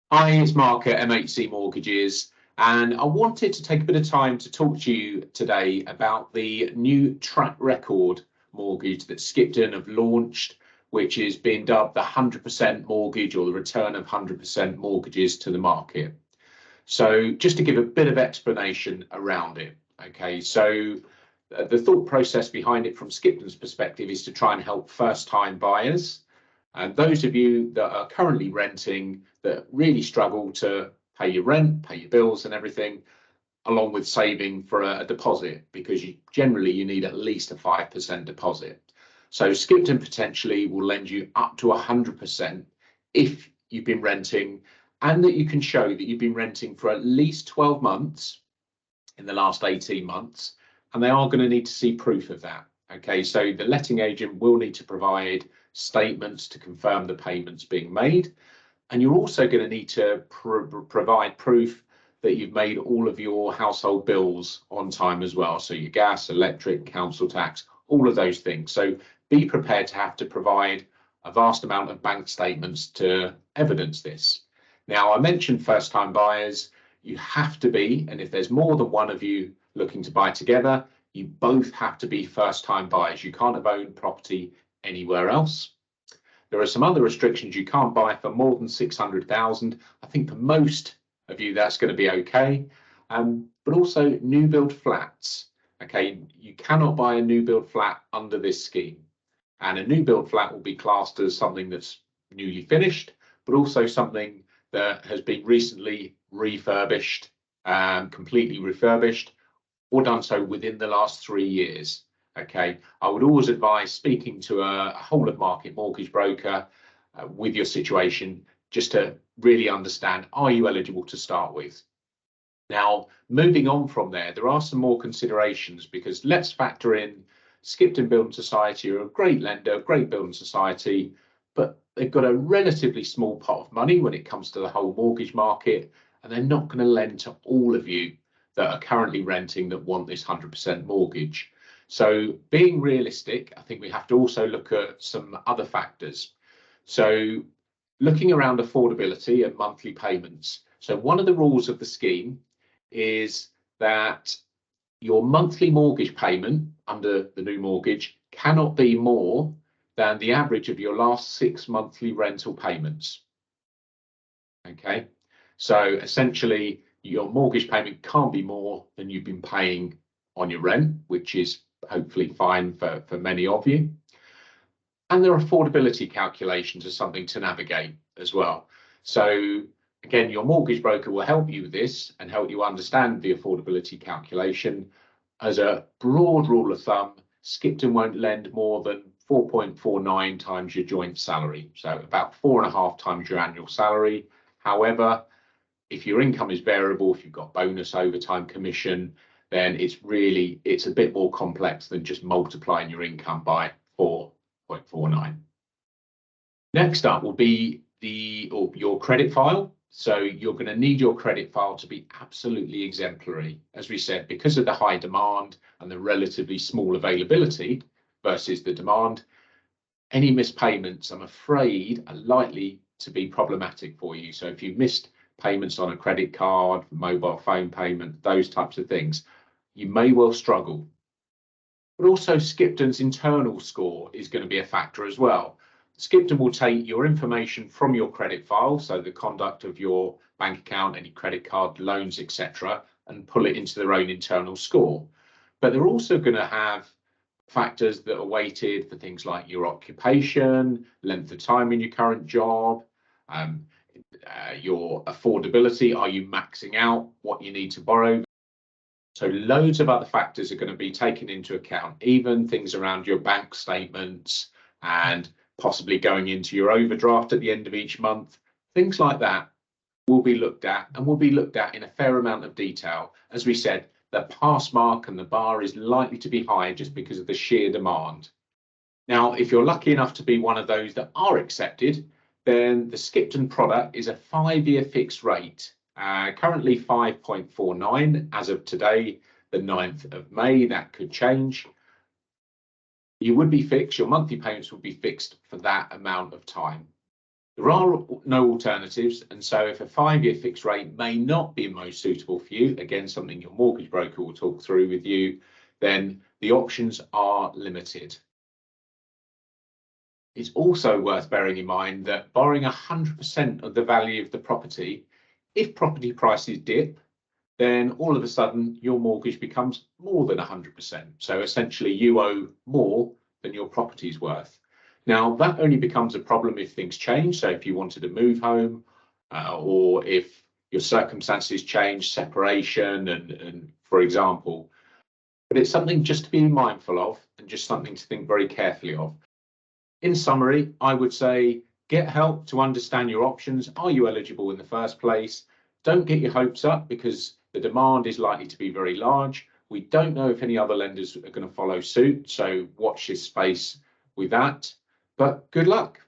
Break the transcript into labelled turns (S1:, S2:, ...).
S1: Hi, it's Mark at MHC Mortgages, and I wanted to take a bit of time to talk to you today about the new track record mortgage that Skipton have launched, which is being dubbed the 100% mortgage, or the return of 100% mortgages to the market. So just to give a bit of explanation around it. Okay, so the thought process behind it from Skipton's perspective is to try and help first-time buyers. And those of you that are currently renting that really struggle to pay your rent, pay your bills and everything, along with saving for a deposit, because generally you need at least a 5% deposit. So Skipton potentially will lend you up to 100% if you've been renting, and that you can show that you've been renting for at least 12 months in the last 18 months, and they are going to need to see proof of that. Okay, so the letting agent will need to provide statements to confirm the payments being made, and you're also going to need to provide proof that you've made all of your household bills on time as well, so your gas, electric, council tax, all of those things. So be prepared to have to provide a vast amount of bank statements to evidence this. Now, I mentioned first-time buyers. You have to be, and if there's more than one of you looking to buy together, you both have to be first-time buyers. You can't have owned property anywhere else. There are some other restrictions. You can't buy for more than 600,000. I think for most of you that's going to be okay. But also new build flats. Okay, you cannot buy a new build flat under this scheme, and a new build flat will be classed as something that's newly finished, but also something that has been recently refurbished, completely refurbished, or done so within the last 3 years. Okay, I would always advise speaking to a whole of market mortgage broker with your situation, just to really understand, are you eligible to start with? Now, moving on from there, there are some more considerations, because let's factor in Skipton Building Society are a great lender, a great building society, but they've got a relatively small pot of money when it comes to the whole mortgage market, and they're not going to lend to all of you that are currently renting that want this 100% mortgage. So being realistic, I think we have to also look at some other factors. So looking around affordability and monthly payments. So one of the rules of the scheme is that your monthly mortgage payment under the new mortgage cannot be more than the average of your last 6 monthly rental payments. Okay, so essentially your mortgage payment can't be more than you've been paying on your rent, which is hopefully fine for many of you. And their affordability calculations are something to navigate as well. So again, your mortgage broker will help you with this and help you understand the affordability calculation. As a broad rule of thumb, Skipton won't lend more than 4.49 times your joint salary, so about 4.5 times your annual salary. However, if your income is variable, if you've got bonus, overtime, commission, then it's a bit more complex than just multiplying your income by 4.49. Next up will be your credit file. So you're going to need your credit file to be absolutely exemplary. As we said, because of the high demand and the relatively small availability versus the demand, any missed payments, I'm afraid, are likely to be problematic for you. So if you missed payments on a credit card, mobile phone payment, those types of things, you may well struggle. But also Skipton's internal score is going to be a factor as well. Skipton will take your information from your credit file, so the conduct of your bank account, any credit card, loans, etc., and pull it into their own internal score. But they're also going to have factors that are weighted for things like your occupation, length of time in your current job, your affordability. Are you maxing out what you need to borrow? So loads of other factors are going to be taken into account, even things around your bank statements and possibly going into your overdraft at the end of each month. Things like that will be looked at, and will be looked at in a fair amount of detail. As we said, the pass mark and the bar is likely to be high just because of the sheer demand. Now, if you're lucky enough to be one of those that are accepted, then the Skipton product is a 5-year fixed rate, currently 5.49 as of today, the 9th of May. That could change. You would be fixed, your monthly payments would be fixed for that amount of time. There are no alternatives, and so if a 5-year fixed rate may not be most suitable for you, again, something your mortgage broker will talk through with you, then the options are limited. It's also worth bearing in mind that borrowing 100% of the value of the property, if property prices dip, then all of a sudden your mortgage becomes more than 100%. So essentially you owe more than your property's worth. Now that only becomes a problem if things change. So if you wanted to move home or if your circumstances change, separation and for example, but it's something just to be mindful of and just something to think very carefully of. In summary, I would say get help to understand your options. Are you eligible in the first place? Don't get your hopes up because the demand is likely to be very large. We don't know if any other lenders are going to follow suit, so watch this space with that. But good luck.